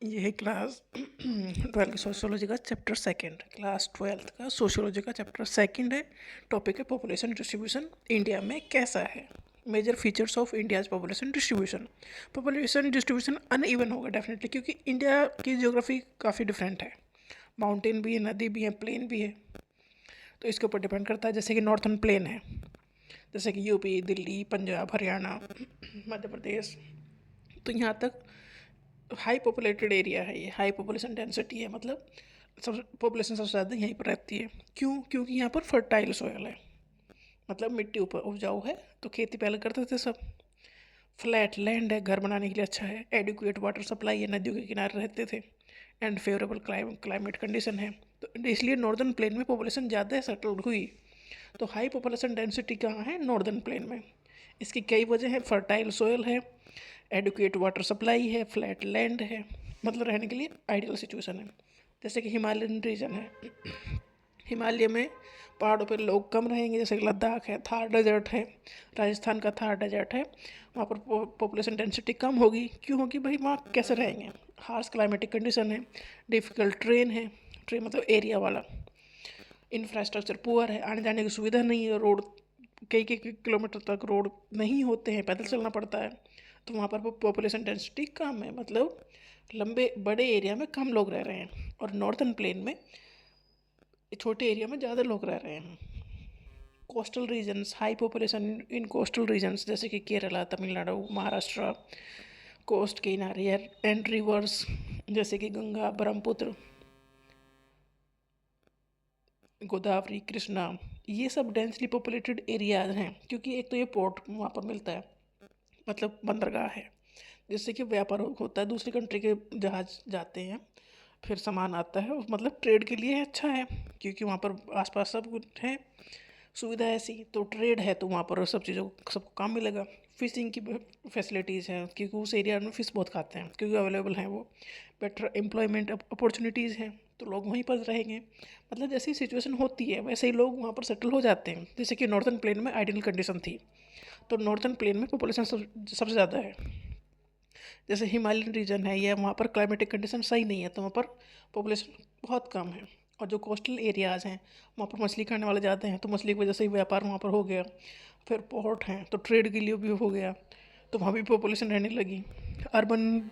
ये है class 12 sociology का चैप्टर सेकंड। क्लास 12 का सोशियोलॉजी का चैप्टर सेकंड है। टॉपिक है पॉपुलेशन डिस्ट्रीब्यूशन इंडिया में कैसा है। Major features of India's population distribution. Population distribution uneven होगा डेफिनेटली, क्योंकि इंडिया की ज्योग्राफी काफ़ी डिफरेंट है। माउंटेन भी है, नदी भी है, प्लेन भी है, तो इसके ऊपर डिपेंड करता है। जैसे कि नॉर्थन प्लेन है, जैसे कि यूपी, दिल्ली, पंजाब, हरियाणा, मध्य प्रदेश, तो यहाँ तक हाई पॉपुलेटेड एरिया है। ये हाई पॉपुलेशन डेंसिटी है, मतलब सब पॉपुलेशन सबसे ज़्यादा यहीं पर रहती है। क्यों? क्योंकि यहाँ पर फर्टाइल सोयल है, मतलब मिट्टी ऊपर उपजाऊ है, तो खेती पहले करते थे सब। फ्लैट लैंड है, घर बनाने के लिए अच्छा है। एडिक्वेट वाटर सप्लाई है, नदियों के किनारे रहते थे। एंड फेवरेबल क्लाइमेट कंडीशन है, तो इसलिए नॉर्दर्न प्लेन में पॉपुलेशन ज़्यादा सेटल्ड हुई। तो हाई पॉपुलेशन डेंसिटी कहाँ है? नॉर्दर्न प्लेन में। इसकी कई वजह है। फर्टाइल सोयल है, एडुकेट वाटर सप्लाई है, फ्लैट लैंड है, मतलब रहने के लिए आइडियल सिचुएशन है। जैसे कि हिमालयन रीजन है, हिमालय में पहाड़ों पर लोग कम रहेंगे, जैसे कि लद्दाख है, थार डेजर्ट है, राजस्थान का थार डेजर्ट है, वहाँ पर पॉपुलेशन डेंसिटी कम होगी। क्यों होगी भाई? वहाँ कैसे रहेंगे? हार्श क्लाइमेटिक कंडीशन है, डिफ़िकल्ट ट्रेन है, ट्रेन मतलब एरिया वाला, इंफ्रास्ट्रक्चर पुअर है, आने जाने की सुविधा नहीं है, रोड कई कई किलोमीटर तक रोड नहीं होते हैं, पैदल चलना पड़ता है। तो वहाँ पर पॉपुलेशन डेंसिटी कम है, मतलब लंबे बड़े एरिया में कम लोग रह रहे हैं। और नॉर्थन प्लेन में छोटे एरिया में ज़्यादा लोग रह रहे हैं। Coastal regions, high population in coastal regions, जैसे कि केरला, तमिलनाडु, महाराष्ट्र, कोस्ट के किनारे एंड रिवर्स, जैसे कि गंगा, ब्रह्मपुत्र, गोदावरी, कृष्णा, ये सब डेंसली पॉपुलेटेड एरियाज हैं। क्योंकि एक तो ये पोर्ट वहाँ पर मिलता है, मतलब बंदरगाह है, जिससे कि व्यापार होता है, दूसरी कंट्री के जहाज जाते हैं, फिर सामान आता है, मतलब ट्रेड के लिए अच्छा है। क्योंकि वहाँ पर आसपास सब कुछ है, सुविधा ऐसी, तो ट्रेड है, तो वहाँ पर सब चीज़ों सबको काम मिलेगा। फिशिंग की फैसिलिटीज़ हैं, क्योंकि उस एरिया में फ़िश बहुत खाते हैं, क्योंकि अवेलेबल हैं वो। बेटर एम्प्लॉयमेंट अपॉर्चुनिटीज़ हैं, तो लोग वहीं पर रहेंगे। मतलब जैसी सिचुएशन होती है वैसे ही लोग वहाँ पर सेटल हो जाते हैं। जैसे कि नॉर्थन प्लेन में आइडियल कंडीशन थी, तो नॉर्थन प्लेन में पॉपुलेशन सबसे ज़्यादा है। जैसे हिमालयन रीजन है, या वहाँ पर क्लाइमेटिक कंडीशन सही नहीं है, तो वहाँ पर पॉपुलेशन बहुत कम है। और जो कोस्टल एरियाज़ हैं, वहाँ पर मछली खाने वाले ज़्यादा हैं, तो मछली की वजह से ही व्यापार वहाँ पर हो गया। फिर पोर्ट हैं, तो ट्रेड के लिए भी हो गया, तो वहाँ भी पॉपुलेशन रहने लगी। अर्बन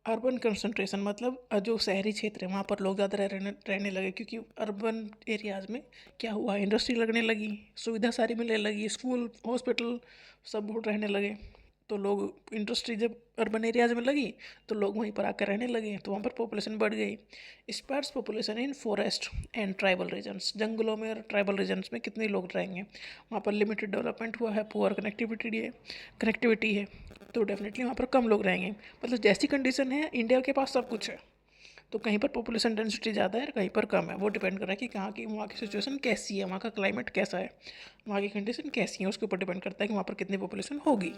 अर्बन कंसंट्रेशन, मतलब जो शहरी क्षेत्र है वहाँ पर लोग ज़्यादा रहने लगे। क्योंकि अर्बन एरियाज़ में क्या हुआ, इंडस्ट्री लगने लगी, सुविधा सारी मिलने लगी, स्कूल, हॉस्पिटल सब बहुत रहने लगे। तो लोग, इंडस्ट्री जब अर्बन एरियाज़ में लगी, तो लोग वहीं पर आकर रहने लगे, तो वहाँ पर पॉपुलेशन बढ़ गई। Sparse population in forest and tribal regions, जंगलों में और ट्राइबल रीजन्स में कितने लोग रहेंगे? वहाँ पर लिमिटेड डेवलपमेंट हुआ है, पुअर कनेक्टिविटी है, तो डेफिनेटली वहाँ पर कम लोग रहेंगे। मतलब जैसी कंडीशन है, इंडिया के पास सब कुछ है, तो कहीं पर पॉपुलेशन डेंसिटी ज़्यादा है, कहीं पर कम है। वो डिपेंड कर रहा है कि कहाँ की, वहाँ की सिचुएशन कैसी है, वहाँ का क्लाइमेट कैसा है, वहाँ की कंडीशन कैसी है, उसके ऊपर डिपेंड करता है कि वहाँ पर कितनी पॉपुलेशन होगी।